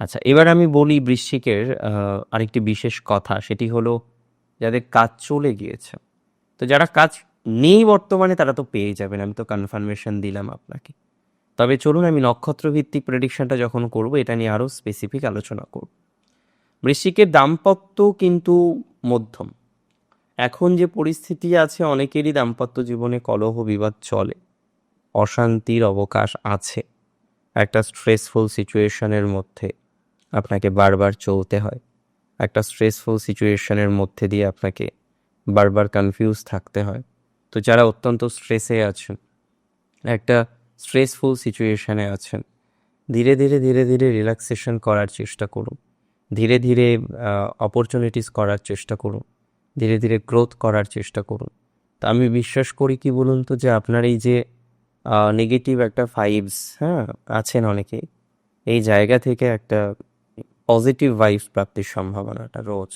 আচ্ছা, এবার আমি বলি বৃশ্চিকের আরেকটি বিশেষ কথা, সেটি হলো যাদের কাজ চলে গিয়েছে। তো যারা কাজ নেই বর্তমানে তারা তো পেয়ে যাবেন, আমি তো কনফার্মেশন দিলাম আপনাকে। তবে চলুন আমি নক্ষত্র ভিত্তিক প্রেডিকশনটা যখন করব এটা নিয়ে আরও স্পেসিফিক আলোচনা করব। বৃশ্চিকের দাম্পত্য কিন্তু মধ্যম। এখন যে পরিস্থিতি আছে, অনেকেরই দাম্পত্য জীবনে কলহ বিবাদ চলে, অশান্তির অবকাশ আছে। একটা স্ট্রেসফুল সিচুয়েশনের মধ্যে আপনাকে বারবার চলতে হয়, একটা স্ট্রেসফুল সিচুয়েশনের মধ্যে দিয়ে আপনাকে বারবার কনফিউজ থাকতে হয়। তো যারা অত্যন্ত স্ট্রেসে আছেন, একটা স্ট্রেসফুল সিচুয়েশনে আছেন, ধীরে ধীরে ধীরে ধীরে রিল্যাক্সেশন করার চেষ্টা করুন, ধীরে ধীরে অপরচুনিটিস করার চেষ্টা করুন, ধীরে ধীরে গ্রোথ করার চেষ্টা করুন। তা আমি বিশ্বাস করি কি বলুন তো, যে আপনার এই যে নেগেটিভ একটা ভাইবস, হ্যাঁ, আছেন অনেকেই, এই জায়গা থেকে একটা পজিটিভ ভাইবস প্রাপ্তির সম্ভাবনাটা রোজ